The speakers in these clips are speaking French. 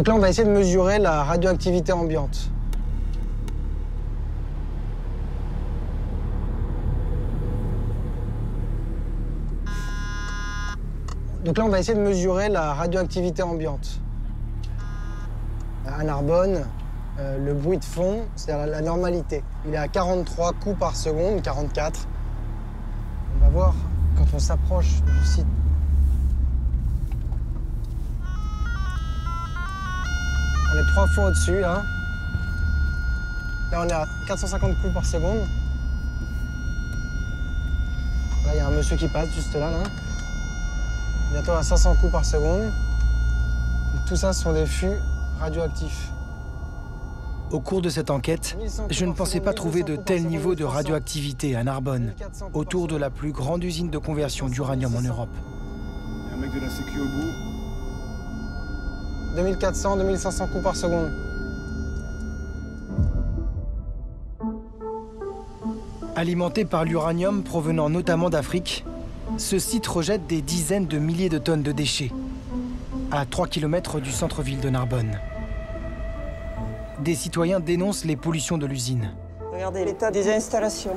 Donc là, on va essayer de mesurer la radioactivité ambiante. Donc là, on va essayer de mesurer la radioactivité ambiante. À Narbonne, le bruit de fond, c'est-à-dire la normalité. Il est à 43 coups par seconde, 44. On va voir quand on s'approche du site. On est 3 fois au-dessus, là. Là, on est à 450 coups par seconde. Là, il y a un monsieur qui passe juste là. Bientôt à 500 coups par seconde. Donc, tout ça, ce sont des fûts radioactifs. Au cours de cette enquête, je ne pensais pas trouver de tels niveaux de radioactivité à Narbonne, autour de la plus grande usine de conversion d'uranium en Europe. Il y a un mec de la sécu au bout. 2400, 2500 coups par seconde. Alimenté par l'uranium provenant notamment d'Afrique, ce site rejette des dizaines de milliers de tonnes de déchets, à 3 km du centre-ville de Narbonne. Des citoyens dénoncent les pollutions de l'usine. Regardez l'état des installations.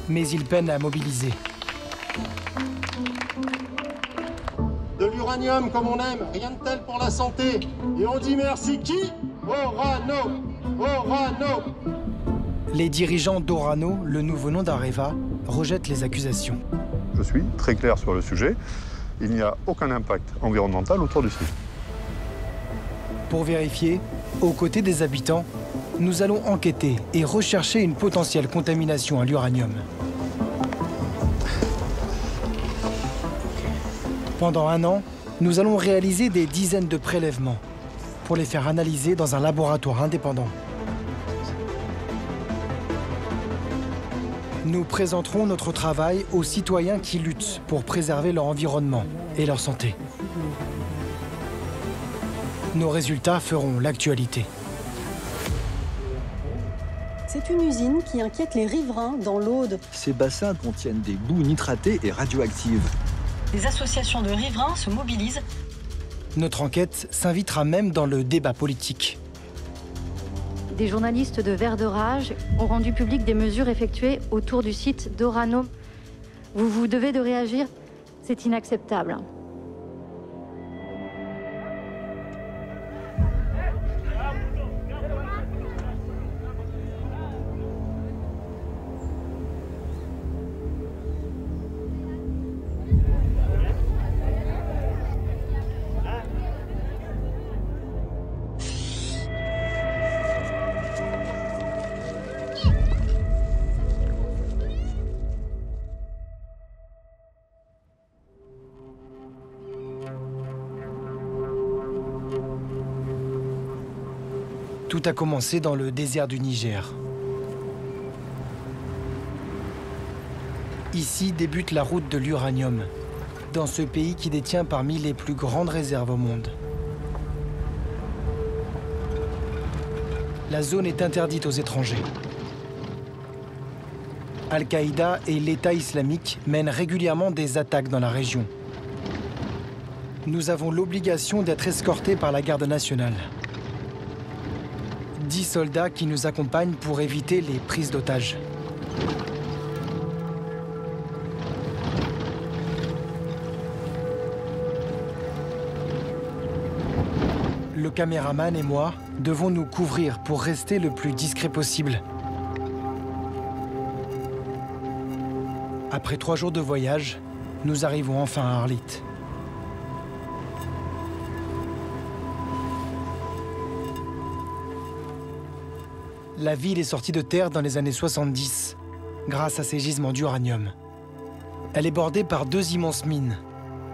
Mais ils peinent à mobiliser. De l'uranium comme on aime, rien de tel pour la santé. Et on dit merci qui? Orano! Orano! Les dirigeants d'Orano, le nouveau nom d'Areva, rejettent les accusations. Je suis très clair sur le sujet. Il n'y a aucun impact environnemental autour du site. Pour vérifier, aux côtés des habitants, nous allons enquêter et rechercher une potentielle contamination à l'uranium. Pendant un an, nous allons réaliser des dizaines de prélèvements pour les faire analyser dans un laboratoire indépendant. Nous présenterons notre travail aux citoyens qui luttent pour préserver leur environnement et leur santé. Nos résultats feront l'actualité. C'est une usine qui inquiète les riverains dans l'Aude. Ces bassins contiennent des boues nitratées et radioactives. Des associations de riverains se mobilisent. Notre enquête s'invitera même dans le débat politique. Des journalistes de Vert de Rage ont rendu public des mesures effectuées autour du site d'Orano. Vous vous devez de réagir, c'est inacceptable. Tout a commencé dans le désert du Niger. Ici débute la route de l'uranium, dans ce pays qui détient parmi les plus grandes réserves au monde. La zone est interdite aux étrangers. Al-Qaïda et l'État islamique mènent régulièrement des attaques dans la région. Nous avons l'obligation d'être escortés par la garde nationale. 10 soldats qui nous accompagnent pour éviter les prises d'otages. Le caméraman et moi devons nous couvrir pour rester le plus discret possible. Après 3 jours de voyage, nous arrivons enfin à Arlit. La ville est sortie de terre dans les années 70, grâce à ses gisements d'uranium. Elle est bordée par 2 immenses mines,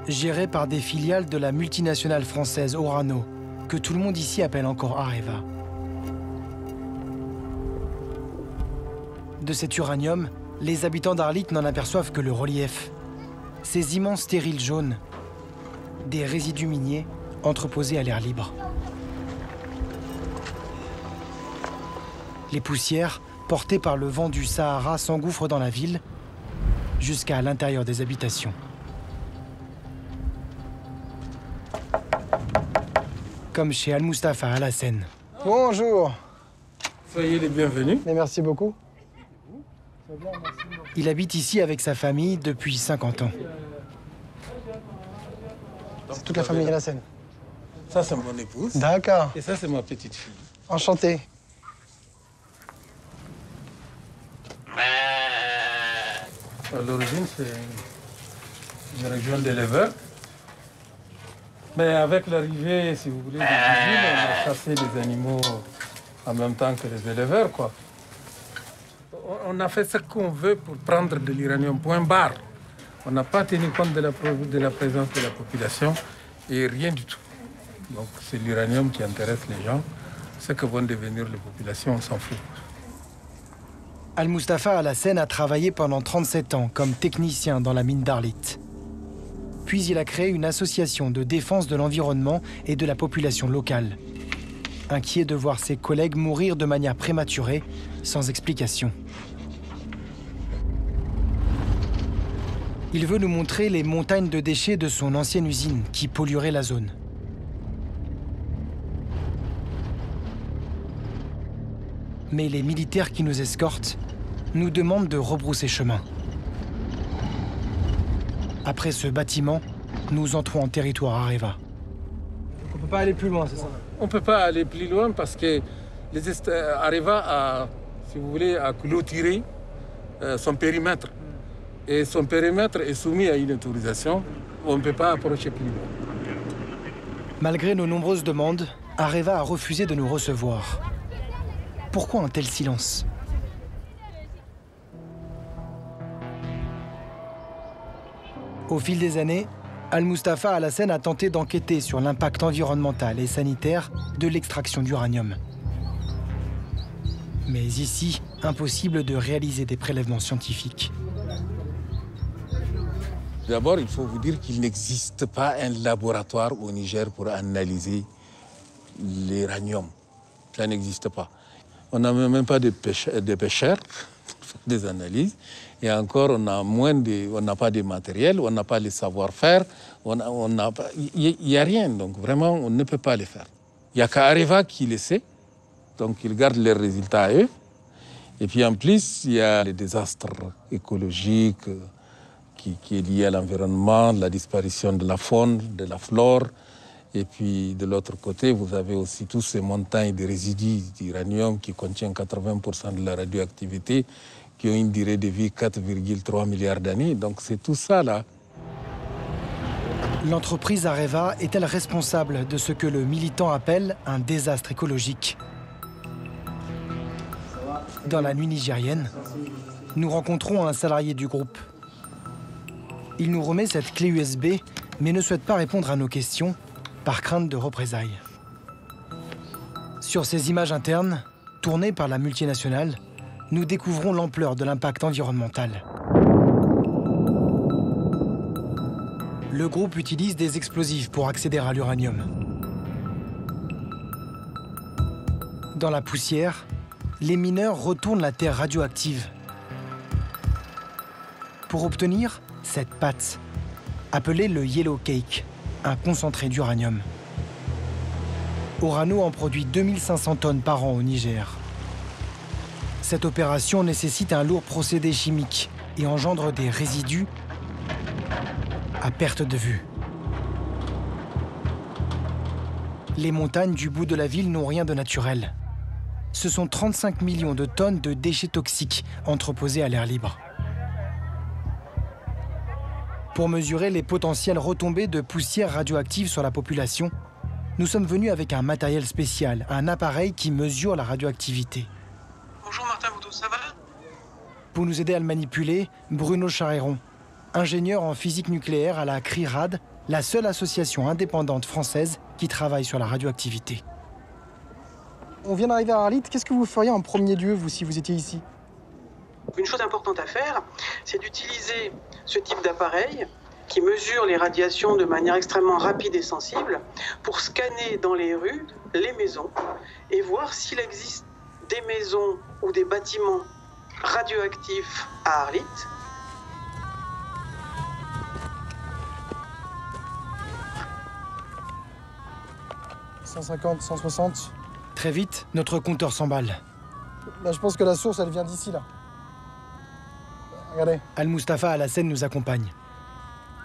gérées par des filiales de la multinationale française Orano, que tout le monde ici appelle encore Areva. De cet uranium, les habitants d'Arlit n'en aperçoivent que le relief. Ces immenses stériles jaunes, des résidus miniers entreposés à l'air libre. Les poussières, portées par le vent du Sahara, s'engouffrent dans la ville, jusqu'à l'intérieur des habitations. comme chez Al-Mustafa Al-Hassen. Bonjour. Soyez les bienvenus. Et merci beaucoup. Il habite ici avec sa famille depuis 50 ans. C'est toute la famille Al-Hassen. Ça, c'est mon épouse. D'accord. Et ça, c'est ma petite fille. Enchanté. À l'origine, c'est une région d'éleveurs. Mais avec l'arrivée, si vous voulez, des usines, on a chassé les animaux en même temps que les éleveurs, quoi. On a fait ce qu'on veut pour prendre de l'uranium, point barre. On n'a pas tenu compte de la présence de la population et rien du tout. Donc c'est l'uranium qui intéresse les gens. Ce que vont devenir les populations, on s'en fout. Al-Mustafa Al-Hassen a travaillé pendant 37 ans comme technicien dans la mine d'Arlit. Puis il a créé une association de défense de l'environnement et de la population locale. Inquiet de voir ses collègues mourir de manière prématurée, sans explication. Il veut nous montrer les montagnes de déchets de son ancienne usine qui pollueraient la zone. Mais les militaires qui nous escortent nous demandent de rebrousser chemin. Après ce bâtiment, nous entrons en territoire Areva. On ne peut pas aller plus loin, c'est ça? On ne peut pas aller plus loin parce que Areva a, si vous voulez, a clôturé son périmètre. Et son périmètre est soumis à une autorisation. On ne peut pas approcher plus loin. Malgré nos nombreuses demandes, Areva a refusé de nous recevoir. Pourquoi un tel silence? Au fil des années, Al-Mustafa Al-Hassen a tenté d'enquêter sur l'impact environnemental et sanitaire de l'extraction d'uranium. Mais ici, impossible de réaliser des prélèvements scientifiques. D'abord, il faut vous dire qu'il n'existe pas un laboratoire au Niger pour analyser l'uranium. Ça n'existe pas. On n'a même pas de pêcheurs pour faire des analyses. Et encore, on n'a pas de matériel, on n'a pas le savoir-faire, il n'y a rien. Donc vraiment, on ne peut pas le faire. Il n'y a qu'Areva qui le sait. Donc ils gardent les résultats à eux. Et puis en plus, il y a les désastres écologiques qui est lié à l'environnement, la disparition de la faune, de la flore. Et puis de l'autre côté, vous avez aussi tous ces montagnes de résidus d'uranium qui contiennent 80% de la radioactivité, qui ont une durée de vie 4,3 milliards d'années. Donc c'est tout ça là. L'entreprise Areva est-elle responsable de ce que le militant appelle un désastre écologique? Dans la nuit nigérienne, nous rencontrons un salarié du groupe. Il nous remet cette clé USB, mais ne souhaite pas répondre à nos questions par crainte de représailles. Sur ces images internes, tournées par la multinationale, nous découvrons l'ampleur de l'impact environnemental. Le groupe utilise des explosifs pour accéder à l'uranium. Dans la poussière, les mineurs retournent la terre radioactive pour obtenir cette pâte, appelée le yellow cake, un concentré d'uranium. Orano en produit 2500 tonnes par an au Niger. Cette opération nécessite un lourd procédé chimique et engendre des résidus à perte de vue. Les montagnes du bout de la ville n'ont rien de naturel. Ce sont 35 millions de tonnes de déchets toxiques entreposés à l'air libre. Pour mesurer les potentielles retombées de poussière radioactive sur la population, nous sommes venus avec un matériel spécial, un appareil qui mesure la radioactivité. Bonjour Martin Boudou, ça va? Pour nous aider à le manipuler, Bruno Charéron, ingénieur en physique nucléaire à la CRIRAD, la seule association indépendante française qui travaille sur la radioactivité. On vient d'arriver à Arlit, qu'est-ce que vous feriez en premier lieu, vous, si vous étiez ici? Une chose importante à faire, c'est d'utiliser ce type d'appareil qui mesure les radiations de manière extrêmement rapide et sensible pour scanner dans les rues les maisons et voir s'il existe des maisons ou des bâtiments radioactifs à Arlit. 150, 160. Très vite, notre compteur s'emballe. Là, je pense que la source, elle vient d'ici, là. Regardez. Al-Mustafa Alassane nous accompagne.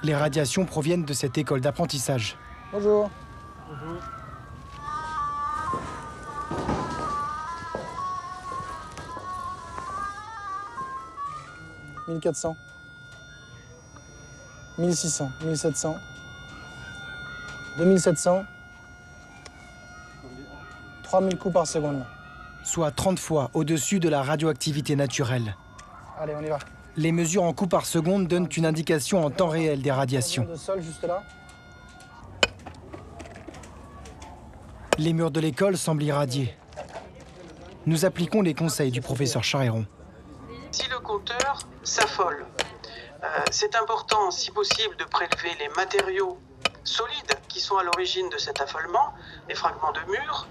Les radiations proviennent de cette école d'apprentissage. Bonjour. Bonjour. « 1400, 1600, 1700, 2700, 3000 coups par seconde. » Soit 30 fois au-dessus de la radioactivité naturelle. Allez, on y va. Les mesures en coups par seconde donnent une indication en temps réel des radiations. De sol juste là. Les murs de l'école semblent irradiés. Nous appliquons les conseils du professeur Charéron. Si le compteur s'affole, c'est important, si possible, de prélever les matériaux solides qui sont à l'origine de cet affolement, les fragments de murs,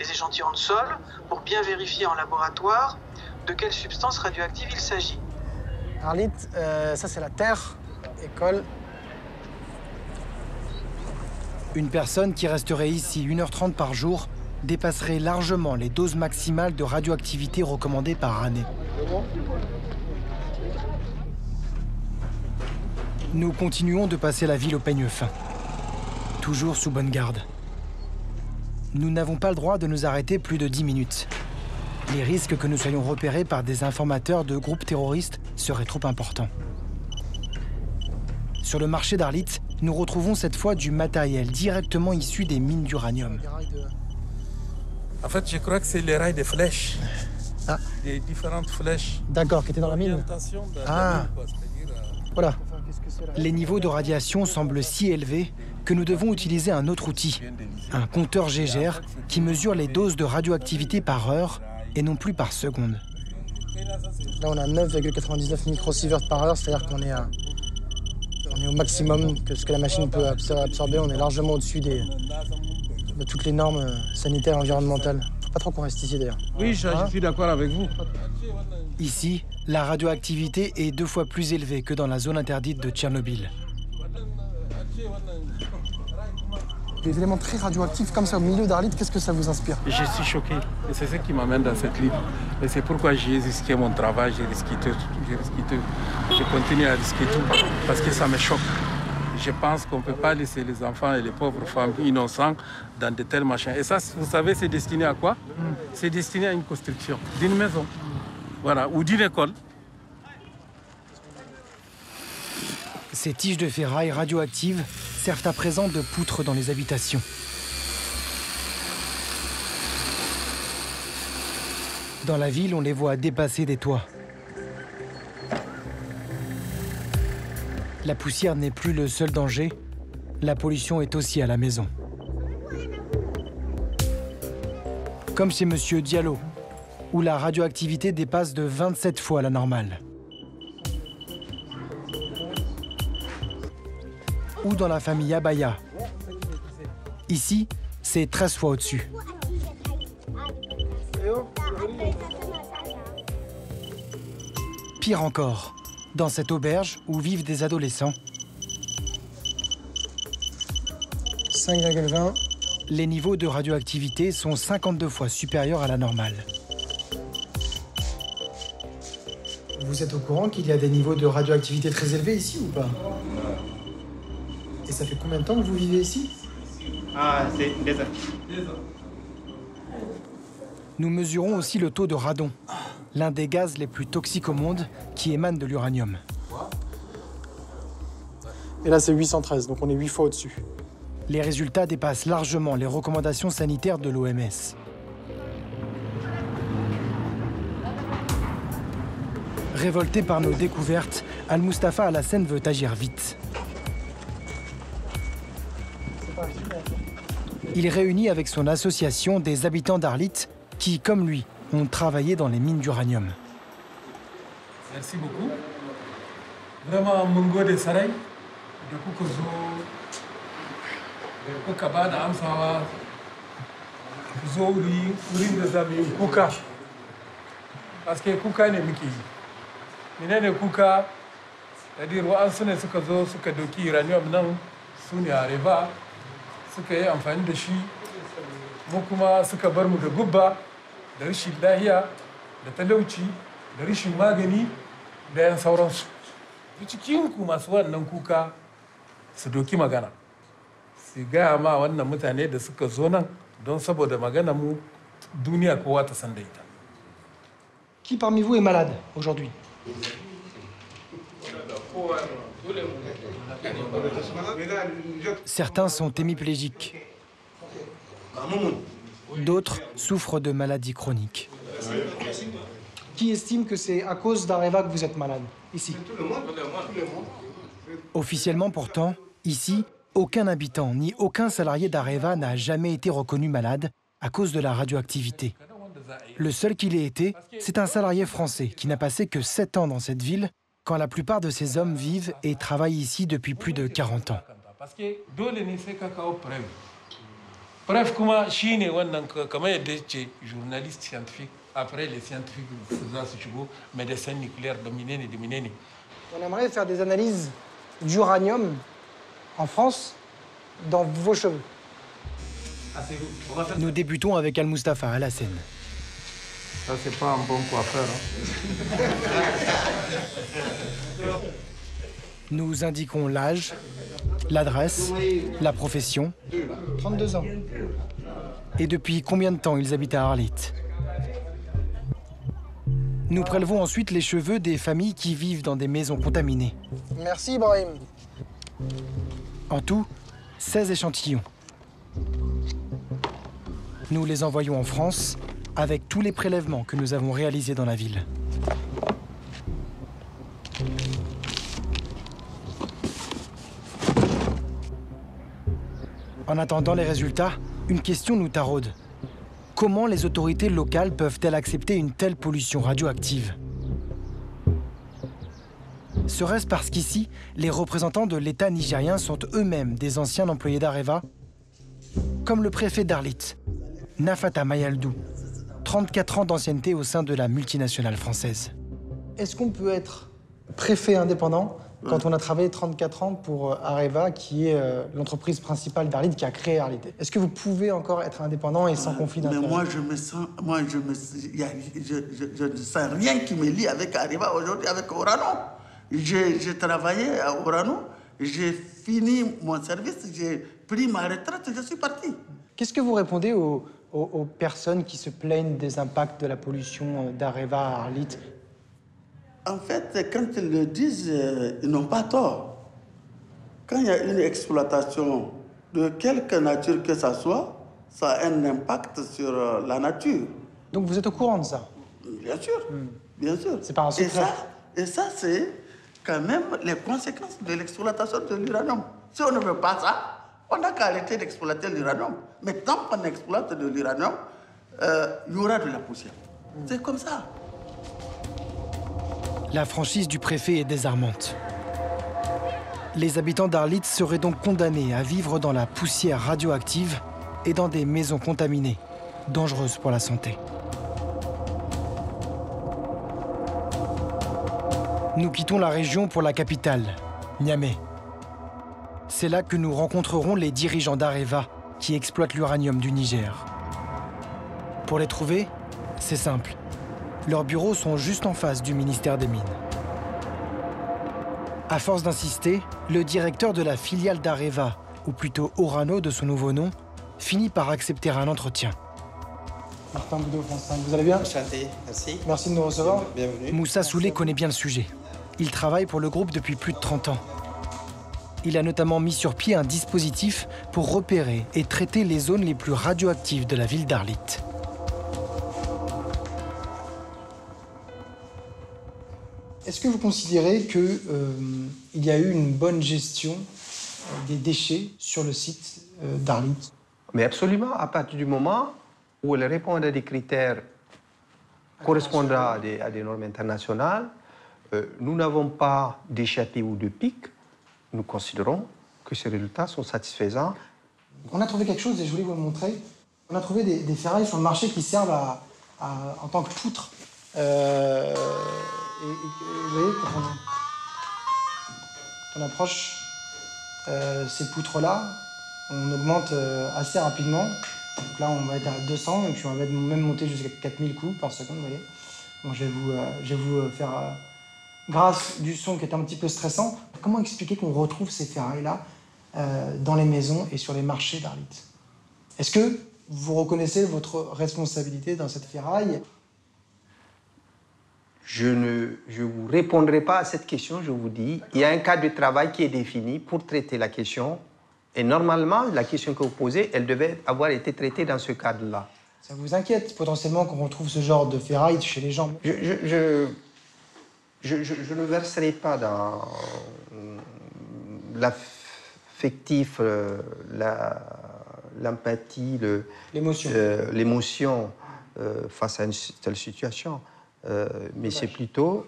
les échantillons de sol, pour bien vérifier en laboratoire de quelle substance radioactive il s'agit. Arlit, ça c'est la terre, école. Une personne qui resterait ici 1h30 par jour dépasserait largement les doses maximales de radioactivité recommandées par année. Nous continuons de passer la ville au peigne fin, toujours sous bonne garde. Nous n'avons pas le droit de nous arrêter plus de 10 minutes. Les risques que nous soyons repérés par des informateurs de groupes terroristes seraient trop importants. Sur le marché d'Arlit, nous retrouvons cette fois du matériel directement issu des mines d'uranium. En fait, je crois que c'est les rails des flèches. Ah. Des différentes flèches. D'accord, qui étaient dans la mine. Ah. Voilà. Les niveaux de radiation semblent si élevés que nous devons utiliser un autre outil, un compteur Geiger qui mesure les doses de radioactivité par heure et non plus par seconde. Là, on a 9,99 microsieverts par heure, c'est-à-dire qu'on est au maximum que ce que la machine peut absorber. On est largement au-dessus de toutes les normes sanitaires et environnementales. Faut pas trop qu'on reste ici, d'ailleurs. Oui, je suis d'accord avec vous. Ici, la radioactivité est 2 fois plus élevée que dans la zone interdite de Tchernobyl. Des éléments très radioactifs comme ça au milieu d'Arlit, qu'est-ce que ça vous inspire? Je suis choqué. Et c'est ce qui m'amène dans cette livre. Et c'est pourquoi j'ai risqué mon travail, j'ai risqué tout. Je continue à risquer tout parce que ça me choque. Je pense qu'on ne peut pas laisser les enfants et les pauvres femmes innocents dans de tels machins. Et ça, vous savez, c'est destiné à quoi? C'est destiné à une construction d'une maison, voilà, ou d'une école. Ces tiges de ferraille radioactives servent à présent de poutres dans les habitations. Dans la ville, on les voit dépasser des toits. La poussière n'est plus le seul danger. La pollution est aussi à la maison. Comme chez Monsieur Diallo, où la radioactivité dépasse de 27 fois la normale. Ou dans la famille Abaya. Ici, c'est 13 fois au-dessus. Pire encore, dans cette auberge où vivent des adolescents. 5,20. Les niveaux de radioactivité sont 52 fois supérieurs à la normale. Vous êtes au courant qu'il y a des niveaux de radioactivité très élevés ici ou pas? Et ça fait combien de temps que vous vivez ici? C'est 2 ans. Nous mesurons aussi le taux de radon, l'un des gaz les plus toxiques au monde qui émane de l'uranium. Et là, c'est 813, donc on est 8 fois au-dessus. Les résultats dépassent largement les recommandations sanitaires de l'OMS. Révolté par nos découvertes, Al-Mustafa Alassane veut agir vite. Il réunit avec son association des habitants d'Arlit qui, comme lui, ont travaillé dans les mines d'uranium. Merci beaucoup. Vraiment, Mungo de Saray, de Kukozo, de Kokaba, de Amsawa, Zouri, Urin de Zami, Kuka. Parce que Kuka n'est Miki. Mine Kuka, c'est-à-dire, Wansune Sukazo, Sukadoki, Uranium, non, Suni Areva, ce qui est amfani de chi mu kuma suka bar mu da gubba da rashin lahiya da talauci da rashin magani da yan sauransu. Cikin ku masu wannan kuka su doki magana su gaya ma wannan mutane da suka zo nan don saboda magana mu duniya kowa ta san da ita. Qui parmi vous est malade aujourd'hui? Certains sont hémiplégiques. D'autres souffrent de maladies chroniques. Qui estime que c'est à cause d'Areva que vous êtes malade, ici? Officiellement pourtant, ici, aucun habitant ni aucun salarié d'Areva n'a jamais été reconnu malade à cause de la radioactivité. Le seul qu'il ait été, c'est un salarié français qui n'a passé que 7 ans dans cette ville, quand la plupart de ces hommes vivent et travaillent ici depuis plus de 40 ans. Bref, comment Chine comment journaliste scientifique après les scientifiques médecins nucléaires dominés. On aimerait faire des analyses d'uranium en France dans vos cheveux. Nous débutons avec Al-Mustafa Al-Hassen. Ça, c'est pas un bon coiffeur. Nous indiquons l'âge, l'adresse, la profession. 32 ans. Et depuis combien de temps ils habitent à Arlit? Nous prélevons ensuite les cheveux des familles qui vivent dans des maisons contaminées. Merci, Ibrahim. En tout, 16 échantillons. Nous les envoyons en France avec tous les prélèvements que nous avons réalisés dans la ville. En attendant les résultats, une question nous taraude. Comment les autorités locales peuvent-elles accepter une telle pollution radioactive? Serait-ce parce qu'ici, les représentants de l'État nigérien sont eux-mêmes des anciens employés d'Areva? Comme le préfet d'Arlit, Nafata Mayaldou, 34 ans d'ancienneté au sein de la multinationale française. Est-ce qu'on peut être préfet indépendant quand on a travaillé 34 ans pour Areva, qui est l'entreprise principale d'Arlit, qui a créé Arlit? Est-ce que vous pouvez encore être indépendant et sans conflit d'intérêt? Mais moi, je ne sens rien qui me lie avec Areva aujourd'hui, avec Orano. J'ai travaillé à Orano, j'ai fini mon service, j'ai pris ma retraite, je suis parti. Qu'est-ce que vous répondez aux personnes qui se plaignent des impacts de la pollution d'Areva à Arlit? En fait, quand ils le disent, ils n'ont pas tort. Quand il y a une exploitation de quelque nature que ça soit, ça a un impact sur la nature. Donc vous êtes au courant de ça? Bien sûr, bien sûr. C'est pas un secret. Et ça, c'est quand même les conséquences de l'exploitation de l'uranium. Si on ne veut pas ça, on n'a qu'à arrêter d'exploiter l'uranium. Mais tant qu'on exploite de l'uranium, il y aura de la poussière. C'est comme ça. La franchise du préfet est désarmante. Les habitants d'Arlit seraient donc condamnés à vivre dans la poussière radioactive et dans des maisons contaminées, dangereuses pour la santé. Nous quittons la région pour la capitale, Niamey. C'est là que nous rencontrerons les dirigeants d'Areva qui exploitent l'uranium du Niger. Pour les trouver, c'est simple. Leurs bureaux sont juste en face du ministère des Mines. À force d'insister, le directeur de la filiale d'Areva, ou plutôt Orano de son nouveau nom, finit par accepter un entretien. Martin Boudot, France 5, vous allez bien? Enchanté, merci. Merci de nous recevoir. Bienvenue. Moussa Soulé connaît bien le sujet. Il travaille pour le groupe depuis plus de 30 ans. Il a notamment mis sur pied un dispositif pour repérer et traiter les zones les plus radioactives de la ville d'Arlit. Est-ce que vous considérez qu'il y a eu une bonne gestion des déchets sur le site d'Arlit? Mais absolument, à partir du moment où elle répond à des critères correspondant à des normes internationales, nous n'avons pas d'échappée ou de pic. Nous considérons que ces résultats sont satisfaisants. On a trouvé quelque chose et je voulais vous le montrer. On a trouvé des ferrailles sur le marché qui servent en tant que poutre. Vous voyez, quand on approche ces poutres-là, on augmente assez rapidement Donc là, on va être à 200 et puis on va même monter jusqu'à 4000 coups par seconde, vous voyez. Bon, je vais vous faire, grâce du son qui est un petit peu stressant, comment expliquer qu'on retrouve ces ferrailles-là dans les maisons et sur les marchés d'Arlit? Est-ce que vous reconnaissez votre responsabilité dans cette ferraille? Je ne vous répondrai pas à cette question, je vous dis. Il y a un cadre de travail qui est défini pour traiter la question. Et normalement, la question que vous posez, elle devait avoir été traitée dans ce cadre-là. Ça vous inquiète potentiellement qu'on retrouve ce genre de ferraille chez les gens? Je ne verserai pas dans l'affectif, l'empathie, l'émotion face à une telle situation. Mais c'est plutôt...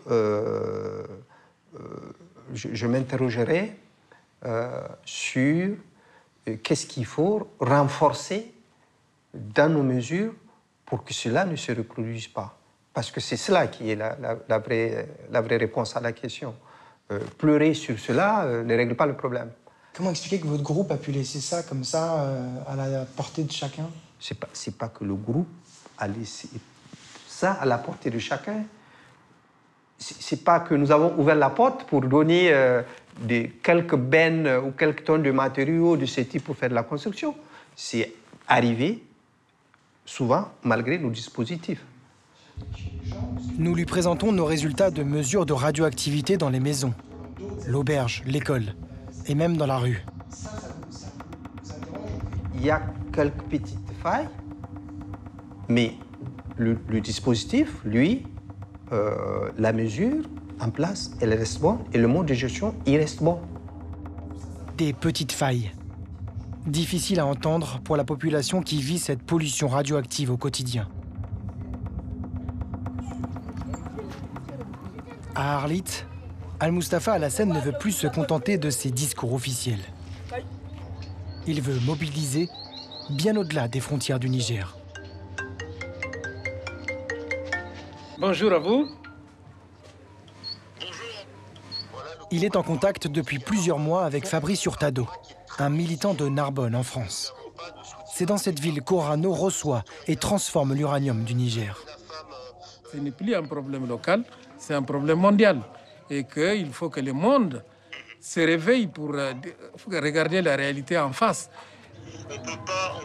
je m'interrogerai sur qu'est-ce qu'il faut renforcer dans nos mesures pour que cela ne se reproduise pas. Parce que c'est cela qui est la vraie réponse à la question. Pleurer sur cela ne règle pas le problème. Comment expliquer que votre groupe a pu laisser ça comme ça à la portée de chacun? C'est pas que le groupe a laissé ça à la portée de chacun. C'est pas que nous avons ouvert la porte pour donner quelques bennes ou quelques tonnes de matériaux de ce type pour faire de la construction. C'est arrivé souvent malgré nos dispositifs. Nous lui présentons nos résultats de mesures de radioactivité dans les maisons, l'auberge, l'école et même dans la rue. Il y a quelques petites failles, mais le dispositif, lui, la mesure en place, elle reste bonne et le mode de gestion, il reste bon. Des petites failles. Difficiles à entendre pour la population qui vit cette pollution radioactive au quotidien. À Arlit, Al-Mustafa Alassane ne veut plus se contenter de ses discours officiels. Il veut mobiliser bien au-delà des frontières du Niger. Bonjour à vous. Il est en contact depuis plusieurs mois avec Fabrice Hurtado, un militant de Narbonne en France. C'est dans cette ville qu'Orano reçoit et transforme l'uranium du Niger. Ce n'est plus un problème local, c'est un problème mondial. Et qu'il faut que le monde se réveille pour regarder la réalité en face. On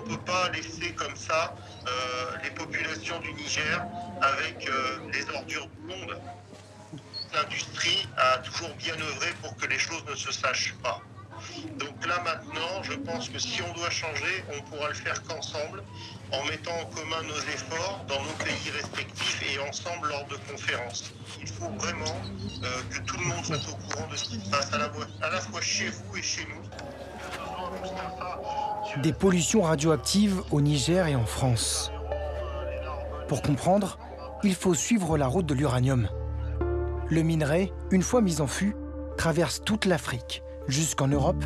peut pas laisser comme ça les populations du Niger avec les ordures du monde. L'industrie a toujours bien œuvré pour que les choses ne se sachent pas. Donc là maintenant, je pense que si on doit changer, on pourra le faire qu'ensemble, en mettant en commun nos efforts dans nos pays respectifs et ensemble lors de conférences. Il faut vraiment que tout le monde soit au courant de ce qui se passe à la fois chez vous et chez nous. Des pollutions radioactives au Niger et en France. Pour comprendre, il faut suivre la route de l'uranium. Le minerai, une fois mis en fût, traverse toute l'Afrique, jusqu'en Europe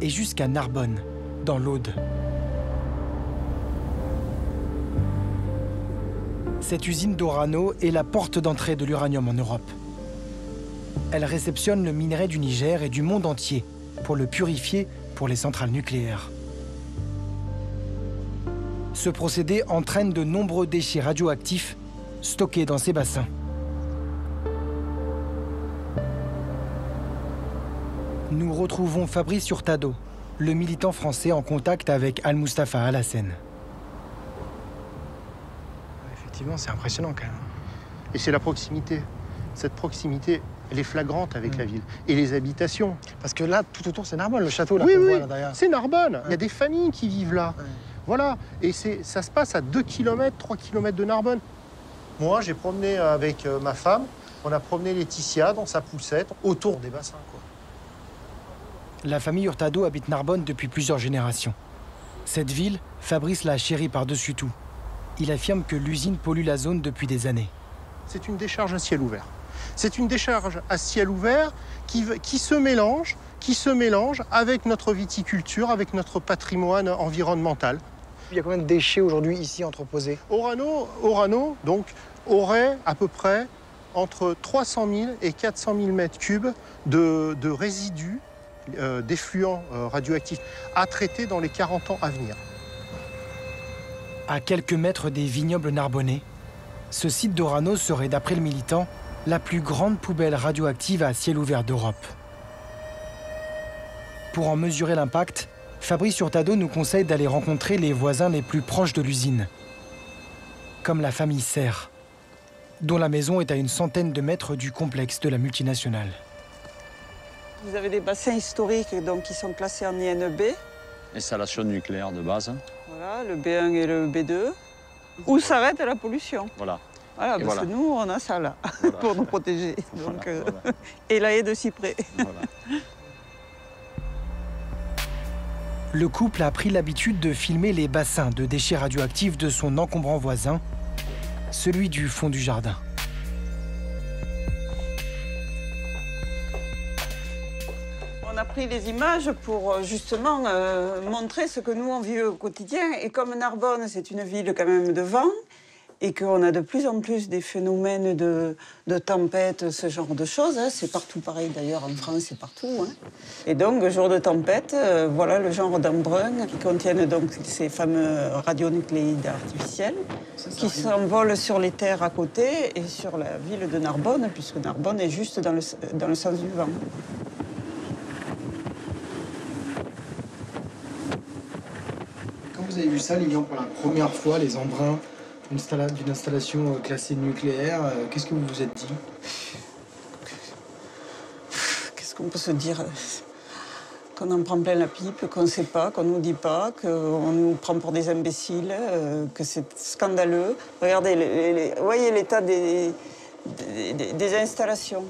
et jusqu'à Narbonne, dans l'Aude. Cette usine d'Orano est la porte d'entrée de l'uranium en Europe. Elle réceptionne le minerai du Niger et du monde entier pour le purifier pour les centrales nucléaires. Ce procédé entraîne de nombreux déchets radioactifs stockés dans ces bassins. Nous retrouvons Fabrice Hurtado, le militant français en contact avec Al-Mustafa Alassane. Effectivement, c'est impressionnant quand même. Et c'est la proximité. Cette proximité, elle est flagrante avec la ville. Et les habitations. Parce que là, tout autour, c'est Narbonne, le château là. Oui, qu'on oui, voit, là, derrière. c'est Narbonne. Il y a des familles qui vivent là. Ouais. Voilà. Et ça se passe à 2 km, 3 km de Narbonne. Moi, j'ai promené avec ma femme, on a promené Laetitia dans sa poussette autour des bassins, quoi. La famille Hurtado habite Narbonne depuis plusieurs générations. Cette ville, Fabrice l'a chérie par-dessus tout. Il affirme que l'usine pollue la zone depuis des années. C'est une décharge à ciel ouvert. C'est une décharge à ciel ouvert qui se mélange avec notre viticulture, avec notre patrimoine environnemental. Il y a combien de déchets aujourd'hui ici entreposés? Orano donc, aurait à peu près entre 300 000 et 400 000 mètres cubes de résidus d'effluents radioactifs à traiter dans les 40 ans à venir. À quelques mètres des vignobles narbonnais, ce site d'Orano serait, d'après le militant, la plus grande poubelle radioactive à ciel ouvert d'Europe. Pour en mesurer l'impact, Fabrice Hurtado nous conseille d'aller rencontrer les voisins les plus proches de l'usine, comme la famille Serre, dont la maison est à une centaine de mètres du complexe de la multinationale. Vous avez des bassins historiques donc, qui sont classés en INB. Installation nucléaire de base. Voilà, le B1 et le B2. Où s'arrête la pollution. Voilà. Voilà, parce que nous, on a ça là, voilà. Pour nous protéger. Donc, voilà. Et la haie de cyprès. Voilà. Le couple a pris l'habitude de filmer les bassins de déchets radioactifs de son encombrant voisin, celui du fond du jardin. On a pris les images pour justement montrer ce que nous on vit au quotidien. Et comme Narbonne, c'est une ville quand même de vent, et qu'on a de plus en plus des phénomènes de tempêtes, ce genre de choses. Hein. C'est partout pareil d'ailleurs, en France, c'est partout. Hein. Et donc, jour de tempête, voilà le genre d'embruns qui contiennent donc ces fameux radionucléides artificiels qui s'envolent sur les terres à côté et sur la ville de Narbonne, puisque Narbonne est juste dans le sens du vent. Quand vous avez vu ça, Lilian, pour la première fois, les embruns d'une installation classée nucléaire, qu'est-ce que vous vous êtes dit? Qu'est-ce qu'on peut se dire? Qu'on en prend plein la pipe, qu'on ne sait pas, qu'on ne nous dit pas, qu'on nous prend pour des imbéciles, que c'est scandaleux. Regardez, voyez l'état des installations.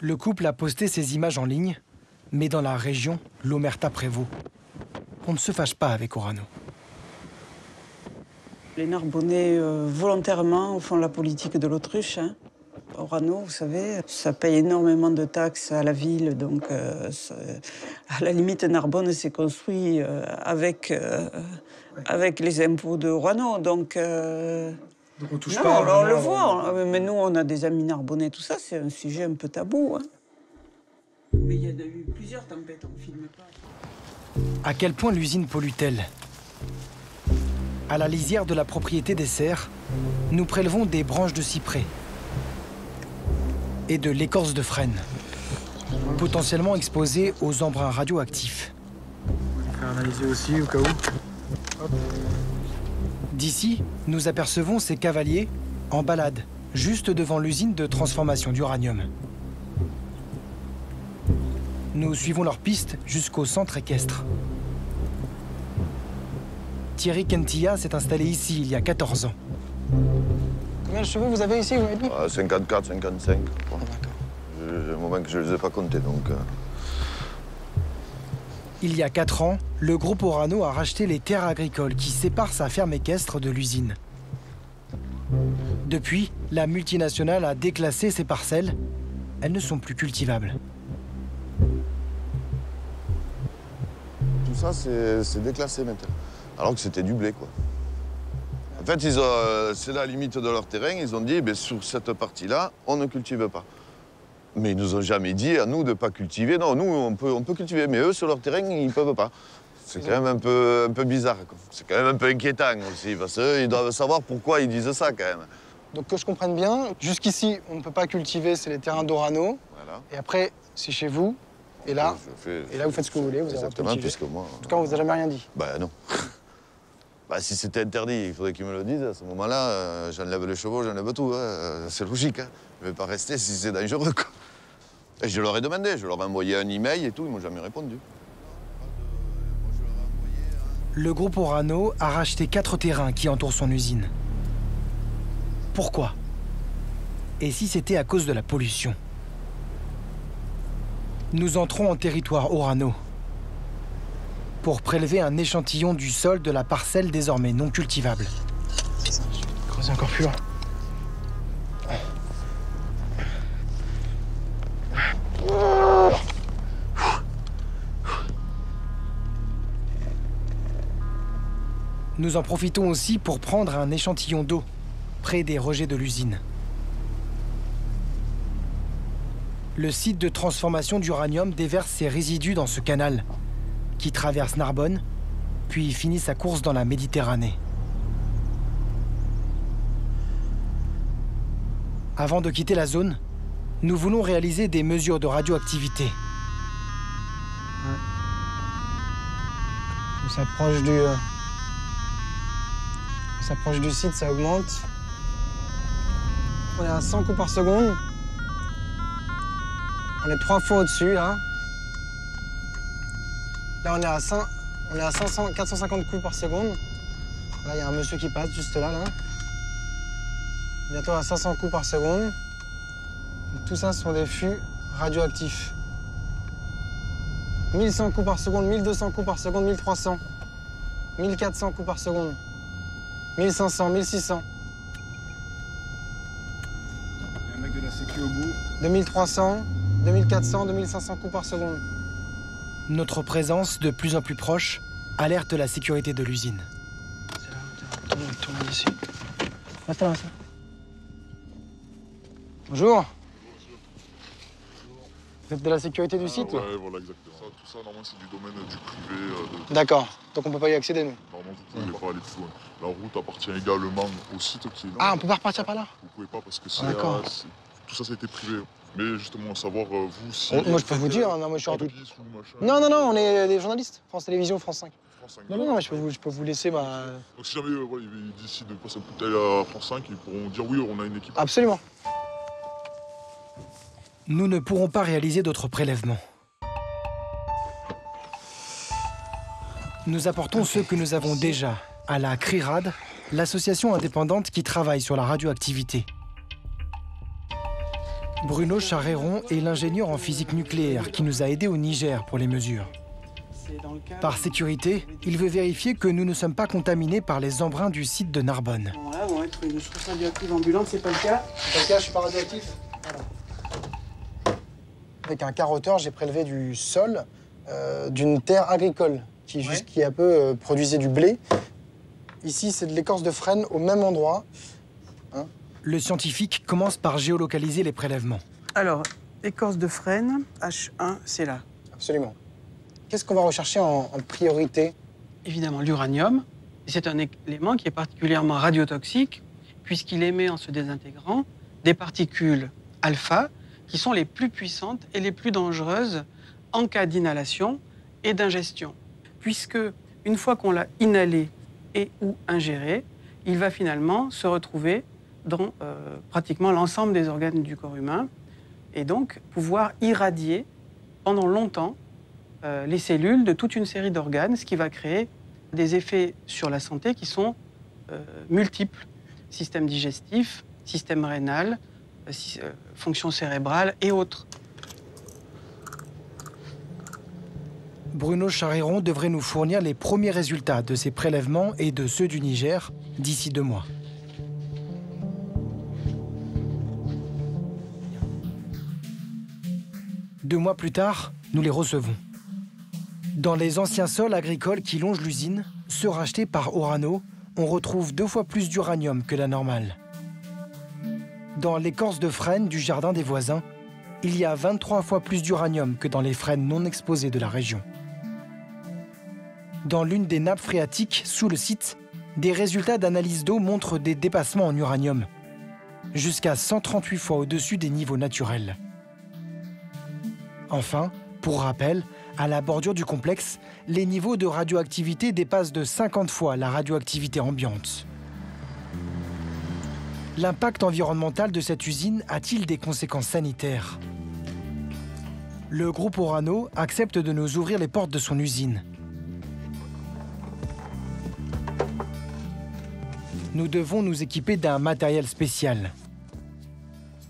Le couple a posté ces images en ligne, mais dans la région, l'omerta prévaut. On ne se fâche pas avec Orano. Les Narbonnais, volontairement, font la politique de l'autruche. Hein. Orano, vous savez, ça paye énormément de taxes à la ville. Donc, à la limite, Narbonne s'est construit avec les impôts de Orano. Donc on touche non, pas. On le voit. Mais nous, on a des amis Narbonnais, tout ça. C'est un sujet un peu tabou. Hein. Mais il y en a eu plusieurs tempêtes, on ne filme pas. À quel point l'usine pollue-t-elle ? À la lisière de la propriété des Serres, nous prélevons des branches de cyprès et de l'écorce de frêne, potentiellement exposées aux embruns radioactifs. On va faire analyser aussi au cas où. Hop. D'ici, nous apercevons ces cavaliers en balade, juste devant l'usine de transformation d'uranium. Nous suivons leur piste jusqu'au centre équestre. Thierry Kentilla s'est installé ici il y a 14 ans. Combien de chevaux vous avez ici, vous m'avez dit? 54, 55. Bon. J'ai un moment que je ne les ai pas comptés, donc... Il y a 4 ans, le groupe Orano a racheté les terres agricoles qui séparent sa ferme équestre de l'usine. Depuis, la multinationale a déclassé ces parcelles. Elles ne sont plus cultivables. Tout ça, c'est déclassé maintenant. Alors que c'était du blé, quoi. En fait, c'est la limite de leur terrain. Ils ont dit, sur cette partie-là, on ne cultive pas. Mais ils nous ont jamais dit à nous de ne pas cultiver. Non, nous, on peut cultiver, mais eux, sur leur terrain, ils ne peuvent pas. C'est quand même un peu bizarre. C'est quand même un peu inquiétant aussi, parce qu'ils doivent savoir pourquoi ils disent ça, quand même. Donc, que je comprenne bien, jusqu'ici, on ne peut pas cultiver, c'est les terrains d'Orano. Voilà. Et après, c'est chez vous. Et là, vous faites ce que vous voulez. Vous exactement, puisque moi... En tout cas, on vous a jamais rien dit. Ben non. Si c'était interdit, il faudrait qu'ils me le disent. À ce moment-là, j'enlève les chevaux, j'enlève tout. Hein. C'est logique. Hein. Je ne vais pas rester si c'est dangereux. Quoi. Et je leur ai demandé, je leur ai envoyé un email et tout, ils m'ont jamais répondu. Le groupe Orano a racheté 4 terrains qui entourent son usine. Pourquoi? Et si c'était à cause de la pollution? Nous entrons en territoire Orano pour prélever un échantillon du sol de la parcelle désormais non cultivable. Je vais creuser encore plus loin. Nous en profitons aussi pour prendre un échantillon d'eau près des rejets de l'usine. Le site de transformation d'uranium déverse ses résidus dans ce canal qui traverse Narbonne puis finit sa course dans la Méditerranée. Avant de quitter la zone, nous voulons réaliser des mesures de radioactivité. On s'approche du site, ça augmente. On est à 100 coups par seconde. On est 3 fois au-dessus, là. Là, on est à 450 coups par seconde. Là, il y a un monsieur qui passe juste là. Bientôt à 500 coups par seconde. Donc, tout ça sont des flux radioactifs. 1100 coups par seconde, 1200 coups par seconde, 1300. 1400 coups par seconde. 1500, 1600. Il y a un mec de la sécu au bout. 2300, 2400, 2500 coups par seconde. Notre présence de plus en plus proche alerte la sécurité de l'usine. Tourne ici. Reste là. Bonjour. Vous êtes de la sécurité du site? Ouais, voilà, exactement. Tout ça, normalement, c'est du domaine du privé. D'accord. Donc on peut pas y accéder, nous? Normalement, vous pouvez pas aller plus loin. La route appartient également au site qui est là. Ah, on peut pas repartir par là? Vous pouvez pas parce que tout ça, ça a été privé. Mais justement, savoir, vous, si... Moi, je peux vous dire. Non, moi, je suis non, on est des journalistes. France Télévisions, France 5. Non, je peux vous laisser ma... Donc si jamais ils décident de passer un coup de taille à France 5, ils pourront dire oui, on a une équipe. Absolument. Nous ne pourrons pas réaliser d'autres prélèvements. Nous apportons ceux que nous avons déjà à la CRIRAD, l'association indépendante qui travaille sur la radioactivité. Bruno Charéron est l'ingénieur en physique nucléaire qui nous a aidés au Niger pour les mesures. Par sécurité, il veut vérifier que nous ne sommes pas contaminés par les embruns du site de Narbonne. Là, vont être une source radioactive ambulante, c'est pas le cas. C'est pas le cas, je suis pas radioactif. Voilà. Avec un carotteur, j'ai prélevé du sol d'une terre agricole qui un peu produisait du blé. Ici, c'est de l'écorce de frêne au même endroit. Le scientifique commence par géolocaliser les prélèvements. Alors, écorce de frêne, H1, c'est là. Absolument. Qu'est-ce qu'on va rechercher en priorité? Évidemment, l'uranium. C'est un élément qui est particulièrement radiotoxique puisqu'il émet en se désintégrant des particules alpha qui sont les plus puissantes et les plus dangereuses en cas d'inhalation et d'ingestion. Puisque, une fois qu'on l'a inhalé et ou ingéré, il va finalement se retrouver dans pratiquement l'ensemble des organes du corps humain et donc pouvoir irradier pendant longtemps les cellules de toute une série d'organes, ce qui va créer des effets sur la santé qui sont multiples. Système digestif, système rénal, fonction cérébrale et autres. Bruno Charéron devrait nous fournir les premiers résultats de ces prélèvements et de ceux du Niger d'ici 2 mois. Deux mois plus tard, nous les recevons. Dans les anciens sols agricoles qui longent l'usine, ceux rachetés par Orano, on retrouve 2 fois plus d'uranium que la normale. Dans l'écorce de frêne du jardin des voisins, il y a 23 fois plus d'uranium que dans les frênes non exposées de la région. Dans l'une des nappes phréatiques sous le site, des résultats d'analyse d'eau montrent des dépassements en uranium, jusqu'à 138 fois au-dessus des niveaux naturels. Enfin, pour rappel, à la bordure du complexe, les niveaux de radioactivité dépassent de 50 fois la radioactivité ambiante. L'impact environnemental de cette usine a-t-il des conséquences sanitaires? Le groupe Orano accepte de nous ouvrir les portes de son usine. Nous devons nous équiper d'un matériel spécial.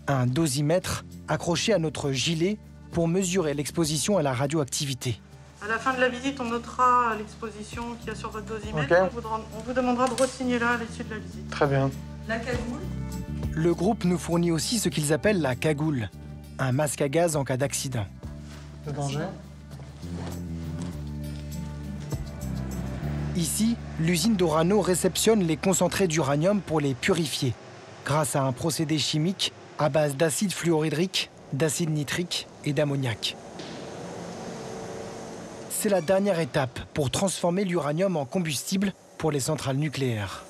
Un dosimètre accroché à notre gilet pour mesurer l'exposition à la radioactivité. À la fin de la visite, on notera l'exposition qu'il y a sur votre dosimètre. Okay. On vous demandera de re-signer là à l'issue de la visite. Très bien. La cagoule. Le groupe nous fournit aussi ce qu'ils appellent la cagoule, un masque à gaz en cas d'accident. Le danger. Ici, l'usine d'Orano réceptionne les concentrés d'uranium pour les purifier, grâce à un procédé chimique à base d'acide fluorhydrique, d'acide nitrique et d'ammoniac. C'est la dernière étape pour transformer l'uranium en combustible pour les centrales nucléaires.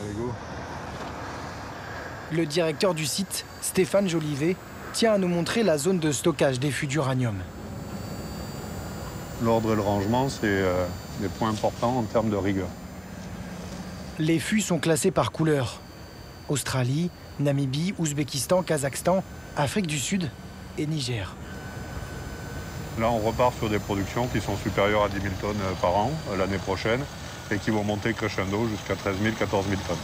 Allez, go. Le directeur du site, Stéphane Jolivet, tient à nous montrer la zone de stockage des fûts d'uranium. L'ordre et le rangement, c'est des points importants en termes de rigueur. Les fûts sont classés par couleur. Australie, Namibie, Ouzbékistan, Kazakhstan, Afrique du Sud et Niger. Là, on repart sur des productions qui sont supérieures à 10 000 tonnes par an l'année prochaine et qui vont monter crescendo jusqu'à 13 000, 14 000 tonnes.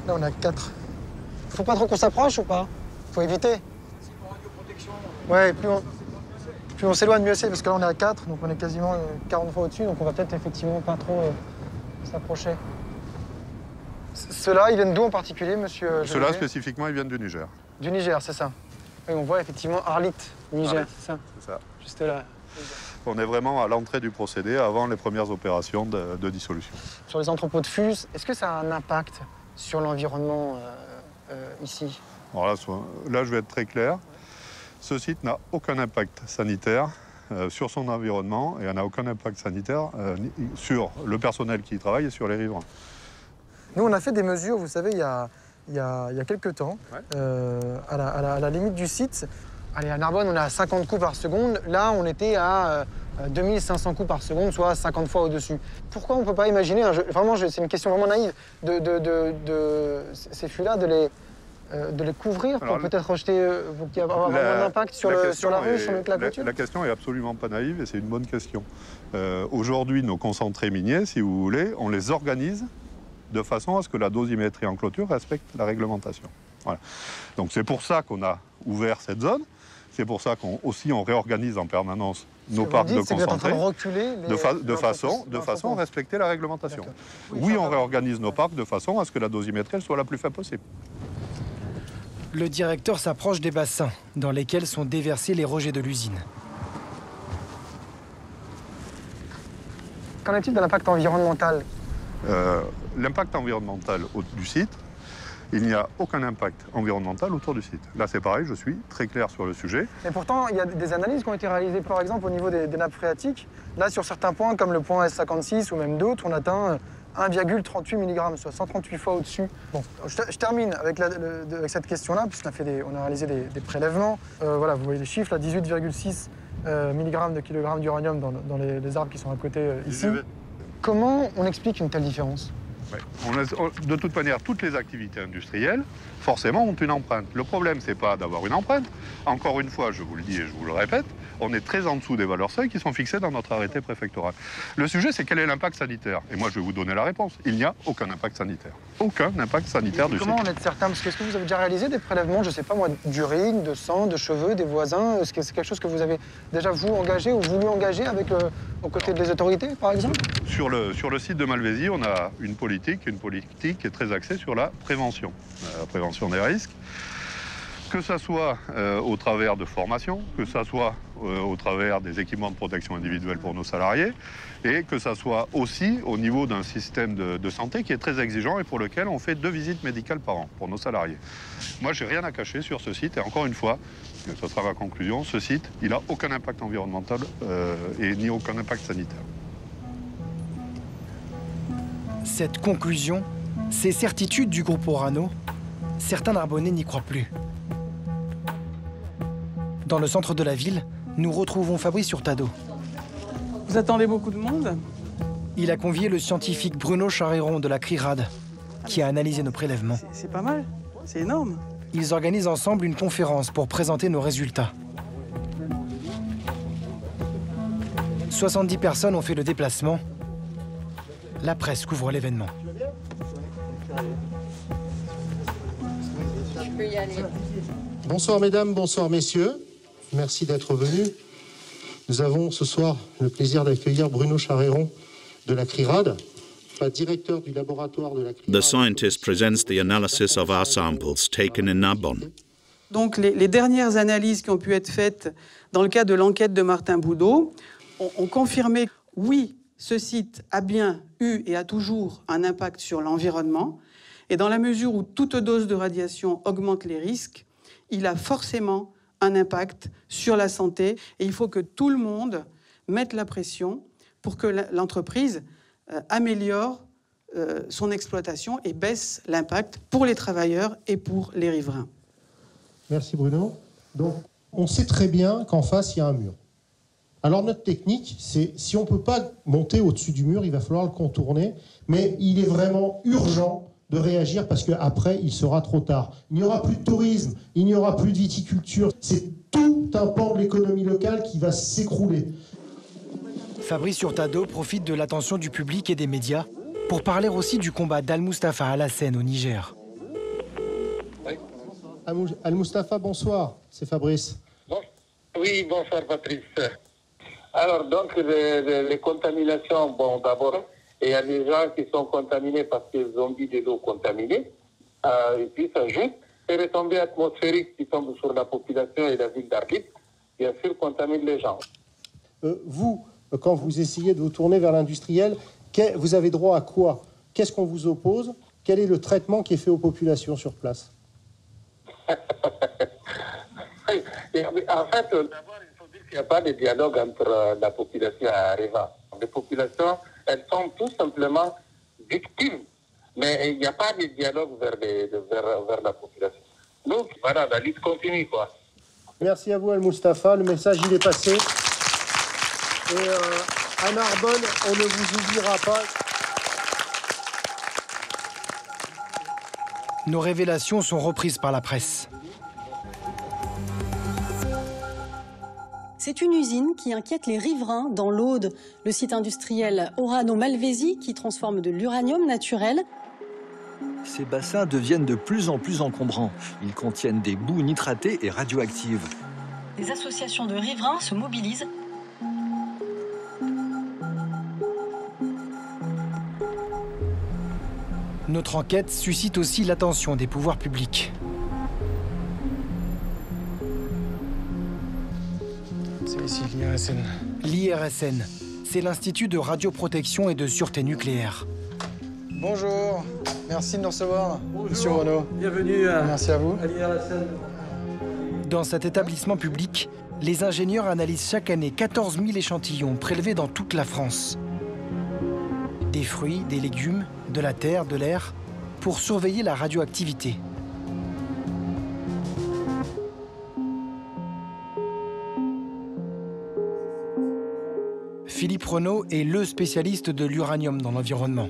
Là, on a 4. Faut pas trop qu'on s'approche ou pas? Faut éviter. Ouais, plus on s'éloigne, mieux c'est, parce que là, on est à 4, donc on est quasiment 40 fois au-dessus, donc on va peut-être effectivement pas trop s'approcher. Ceux-là, ils viennent d'où en particulier, monsieur? Ceux-là, spécifiquement, ils viennent du Niger. Du Niger, c'est ça. Oui, on voit effectivement Arlit, Niger, Arlit, c'est ça. C'est ça. Juste là. On est vraiment à l'entrée du procédé, avant les premières opérations de dissolution. Sur les entrepôts de fûts, est-ce que ça a un impact sur l'environnement ici? Alors là, je vais être très clair. Ce site n'a aucun impact sanitaire sur son environnement et n'a aucun impact sanitaire sur le personnel qui y travaille et sur les riverains. Nous, on a fait des mesures, vous savez, il y a quelques temps, à la limite du site. Allez, à Narbonne, on est à 50 coups par seconde. Là, on était à 2500 coups par seconde, soit 50 fois au-dessus. Pourquoi on ne peut pas imaginer, vraiment, c'est une question vraiment naïve, ces fûts-là, de les couvrir pour peut-être rejeter, pour qu'il y ait vraiment un impact sur la rue, sur la clôture? La question est absolument pas naïve et c'est une bonne question. Aujourd'hui, nos concentrés miniers, si vous voulez, on les organise de façon à ce que la dosimétrie en clôture respecte la réglementation. Voilà. Donc c'est pour ça qu'on a ouvert cette zone. C'est pour ça qu'on réorganise en permanence nos parcs de concentrés de façon à respecter la réglementation. Oui, on réorganise nos parcs de façon à ce que la dosimétrie soit la plus faible possible. Le directeur s'approche des bassins dans lesquels sont déversés les rejets de l'usine. Qu'en est-il de l'impact environnemental? L'impact environnemental du site, il n'y a aucun impact environnemental autour du site. Là, c'est pareil, je suis très clair sur le sujet. Mais pourtant, il y a des analyses qui ont été réalisées, par exemple, au niveau des nappes phréatiques. Là, sur certains points, comme le point S56 ou même d'autres, on atteint 1,38 mg, soit 138 fois au-dessus. Bon, je termine avec cette question-là, puisqu'on a réalisé des prélèvements. Voilà, vous voyez les chiffres, là, 18,6 mg de kilogramme d'uranium dans les arbres qui sont à côté ici. Comment on explique une telle différence? De toute manière, toutes les activités industrielles, forcément, ont une empreinte. Le problème, c'est pas d'avoir une empreinte. Encore une fois, je vous le dis et je vous le répète, on est très en dessous des valeurs seuil qui sont fixées dans notre arrêté préfectoral. Le sujet, c'est quel est l'impact sanitaire? Et moi, je vais vous donner la réponse. Il n'y a aucun impact sanitaire. Aucun impact sanitaire du site. Comment on est certain? Parce que est-ce que vous avez déjà réalisé des prélèvements, je ne sais pas moi, d'urine, de sang, de cheveux, des voisins? Est-ce que c'est quelque chose que vous avez déjà, vous, engagé ou voulu engager aux côtés des autorités, par exemple? Sur le site de Malvézy, on a une politique qui est très axée sur la prévention des risques. Que ça soit au travers de formation, que ça soit au travers des équipements de protection individuelle pour nos salariés, et que ça soit aussi au niveau d'un système de santé qui est très exigeant et pour lequel on fait 2 visites médicales par an pour nos salariés. Moi, j'ai rien à cacher sur ce site, et encore une fois, ce sera ma conclusion, ce site, il n'a aucun impact environnemental et ni aucun impact sanitaire. Cette conclusion, ces certitudes du groupe Orano, certains Narbonnais n'y croient plus. Dans le centre de la ville, nous retrouvons Fabrice Hurtado. Vous attendez beaucoup de monde? Il a convié le scientifique Bruno Charéron de la CRIRAD, qui a analysé nos prélèvements. C'est pas mal, c'est énorme. Ils organisent ensemble une conférence pour présenter nos résultats. 70 personnes ont fait le déplacement. La presse couvre l'événement. Bonsoir mesdames, bonsoir messieurs. Merci d'être venus. Nous avons ce soir le plaisir d'accueillir Bruno Charéron de la CRIRAD, directeur du laboratoire de la CRIRAD. The scientist presents the analysis of our samples taken in Narbonne. Donc les dernières analyses qui ont pu être faites dans le cadre de l'enquête de Martin Boudot ont confirmé, oui, ce site a bien eu et a toujours un impact sur l'environnement. Et dans la mesure où toute dose de radiation augmente les risques, il a forcément un impact sur la santé. Et il faut que tout le monde mette la pression pour que l'entreprise améliore son exploitation et baisse l'impact pour les travailleurs et pour les riverains. Merci Bruno. Donc, on sait très bien qu'en face, il y a un mur. Alors notre technique, c'est si on ne peut pas monter au-dessus du mur, il va falloir le contourner, mais il est vraiment urgent de réagir parce qu'après, il sera trop tard. Il n'y aura plus de tourisme, il n'y aura plus de viticulture. C'est tout un pan de l'économie locale qui va s'écrouler. Fabrice Hurtado profite de l'attention du public et des médias pour parler aussi du combat d'Al-Mustafa Alassane au Niger. Al-Mustafa, bonsoir, c'est Fabrice. Oui, bonsoir Patrice. Alors, donc, les contaminations, bon, d'abord, il y a des gens qui sont contaminés parce qu'ils ont bu de l'eau contaminée. Et puis, ça ajoute les retombées atmosphériques qui tombent sur la population et la ville d'Arlit, bien sûr, contaminent les gens. Vous, quand vous essayez de vous tourner vers l'industriel, vous avez droit à quoi? Qu'est-ce qu'on vous oppose? Quel est le traitement qui est fait aux populations sur place? En fait, d'abord, il faut dire qu'il n'y a pas de dialogue entre la population et Areva. Les populations, elles sont tout simplement victimes, mais il n'y a pas de dialogue vers la population. Donc, voilà, la lutte continue, quoi. Merci à vous, Al-Mustafa. Le message, il est passé. Et à Narbonne, on ne vous oubliera pas. Nos révélations sont reprises par la presse. C'est une usine qui inquiète les riverains dans l'Aude. Le site industriel Orano Malvézy qui transforme de l'uranium naturel. Ces bassins deviennent de plus en plus encombrants. Ils contiennent des boues nitratées et radioactives. Les associations de riverains se mobilisent. Notre enquête suscite aussi l'attention des pouvoirs publics. C'est ici l'IRSN. L'IRSN, c'est l'Institut de radioprotection et de sûreté nucléaire. Bonjour, merci de nous recevoir. Bonjour. Monsieur Renaud. Bienvenue Merci à vous. À l'IRSN. Dans cet établissement public, les ingénieurs analysent chaque année 14 000 échantillons prélevés dans toute la France. Des fruits, des légumes, de la terre, de l'air, pour surveiller la radioactivité. Philippe Renaud est le spécialiste de l'uranium dans l'environnement.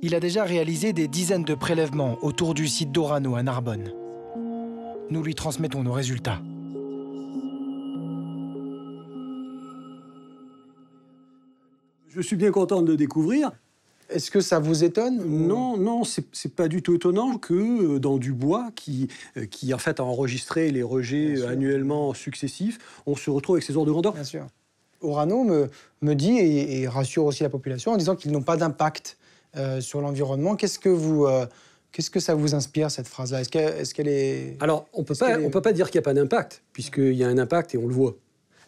Il a déjà réalisé des dizaines de prélèvements autour du site d'Orano à Narbonne. Nous lui transmettons nos résultats. Je suis bien content de le découvrir. Est-ce que ça vous étonne? Non, non, c'est pas du tout étonnant que dans du bois qui en fait a enregistré les rejets annuellement successifs, on se retrouve avec ces ordres de grandeur. Bien sûr. Orano me dit et rassure aussi la population en disant qu'ils n'ont pas d'impact sur l'environnement. Qu'est-ce que ça vous inspire, cette phrase-là? Est-ce qu'elle est... Alors, on peut pas dire qu'il n'y a pas d'impact, puisqu'il y a un impact et on le voit.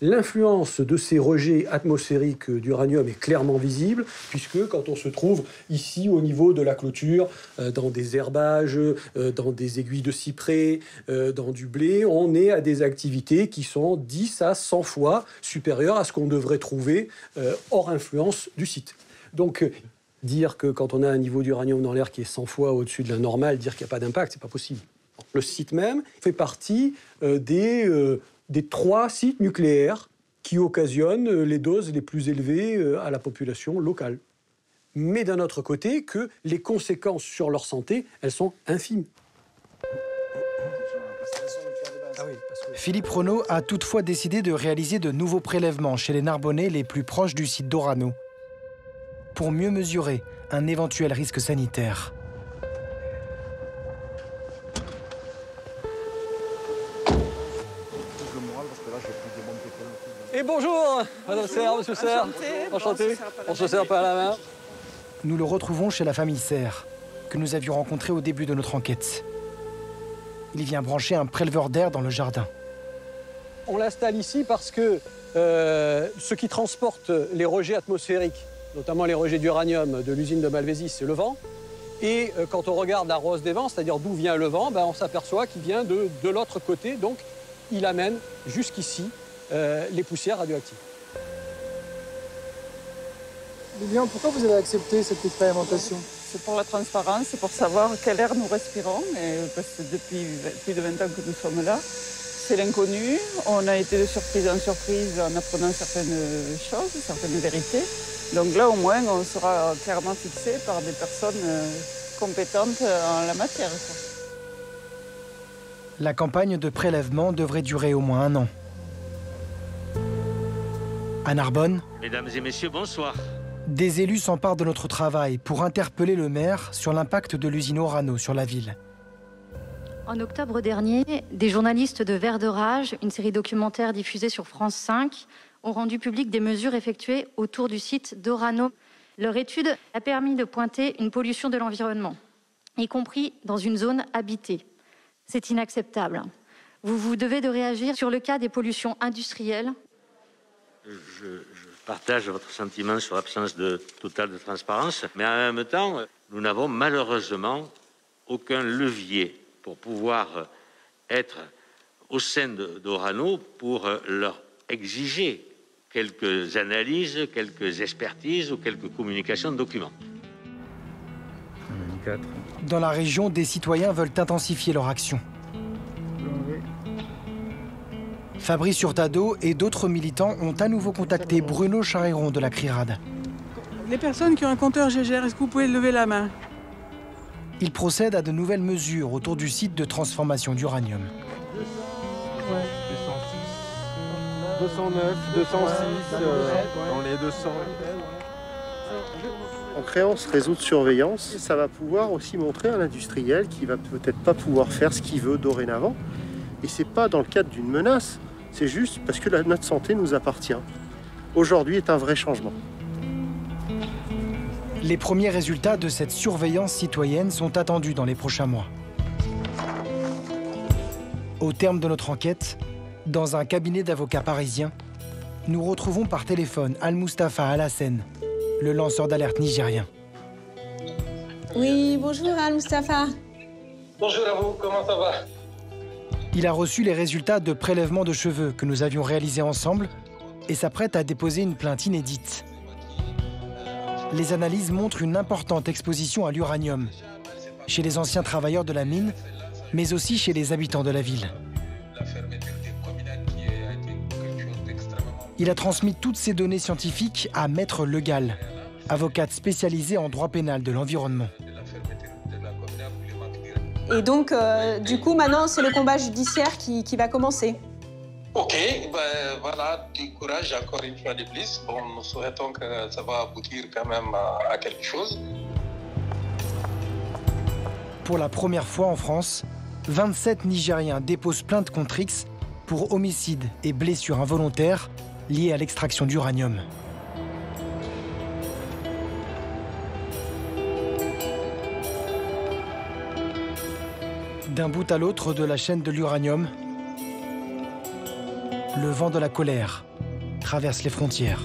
L'influence de ces rejets atmosphériques d'uranium est clairement visible, puisque quand on se trouve ici au niveau de la clôture, dans des herbages, dans des aiguilles de cyprès, dans du blé, on est à des activités qui sont 10 à 100 fois supérieures à ce qu'on devrait trouver hors influence du site. Donc, dire que quand on a un niveau d'uranium dans l'air qui est 100 fois au-dessus de la normale, dire qu'il n'y a pas d'impact, c'est pas possible. Le site même fait partie des 3 sites nucléaires qui occasionnent les doses les plus élevées à la population locale. Mais d'un autre côté, que les conséquences sur leur santé, elles sont infimes. Philippe Renaud a toutefois décidé de réaliser de nouveaux prélèvements chez les Narbonnais les plus proches du site d'Orano, pour mieux mesurer un éventuel risque sanitaire. Et bonjour, Madame Serre, Monsieur Serre. Enchanté. On se serre par la main. Nous le retrouvons chez la famille Serre, que nous avions rencontré au début de notre enquête. Il vient brancher un préleveur d'air dans le jardin. On l'installe ici parce que ce qui transporte les rejets atmosphériques notamment les rejets d'uranium de l'usine de Malvézy, c'est le vent. Et quand on regarde la rose des vents, c'est-à-dire d'où vient le vent, on s'aperçoit qu'il vient de l'autre côté. Donc, il amène jusqu'ici les poussières radioactives. Lilian, pourquoi vous avez accepté cette expérimentation? C'est pour la transparence, c'est pour savoir quel air nous respirons. Parce que depuis plus de 20 ans que nous sommes là, c'est l'inconnu. On a été de surprise en surprise en apprenant certaines choses, certaines vérités. Donc là, au moins, on sera clairement fixé par des personnes compétentes en la matière. La campagne de prélèvement devrait durer au moins 1 an. À Narbonne, mesdames et messieurs, bonsoir. Des élus s'emparent de notre travail pour interpeller le maire sur l'impact de l'usine Orano sur la ville. En octobre dernier, des journalistes de Vert de Rage, une série documentaire diffusée sur France 5, ont rendu publiques des mesures effectuées autour du site d'Orano. Leur étude a permis de pointer une pollution de l'environnement, y compris dans une zone habitée. C'est inacceptable. Vous devez de réagir sur le cas des pollutions industrielles. Je partage votre sentiment sur l'absence totale de transparence, mais en même temps, nous n'avons malheureusement aucun levier pour pouvoir être au sein d'Orano pour leur exiger quelques analyses, quelques expertises ou quelques communications de documents. Dans la région, des citoyens veulent intensifier leur action. Fabrice Hurtado et d'autres militants ont à nouveau contacté Bruno Charéron de la CRIRAD. Les personnes qui ont un compteur GGR, est-ce que vous pouvez lever la main? Ils procèdent à de nouvelles mesures autour du site de transformation d'uranium. 209, 206, dans les 200. En créant ce réseau de surveillance, ça va pouvoir aussi montrer à l'industriel qu'il va peut-être pas pouvoir faire ce qu'il veut dorénavant. Et c'est pas dans le cadre d'une menace, c'est juste parce que notre santé nous appartient. Aujourd'hui est un vrai changement. Les premiers résultats de cette surveillance citoyenne sont attendus dans les prochains mois. Au terme de notre enquête, dans un cabinet d'avocats parisien, nous retrouvons par téléphone Al-Mustafa Al-Hassen, le lanceur d'alerte nigérien. Oui, bonjour Al-Mustafa. Bonjour à vous, comment ça va? Il a reçu les résultats de prélèvement de cheveux que nous avions réalisés ensemble et s'apprête à déposer une plainte inédite. Les analyses montrent une importante exposition à l'uranium, chez les anciens travailleurs de la mine, mais aussi chez les habitants de la ville. Il a transmis toutes ces données scientifiques à Maître Legal, avocate spécialisée en droit pénal de l'environnement. Et donc, du coup, maintenant, c'est le combat judiciaire qui va commencer. Ok, voilà, du courage encore une fois de plus. Bon, nous souhaitons que ça va aboutir quand même à quelque chose. Pour la première fois en France, 27 Nigériens déposent plainte contre X pour homicide et blessures involontaires liées à l'extraction d'uranium. D'un bout à l'autre de la chaîne de l'uranium, le vent de la colère traverse les frontières.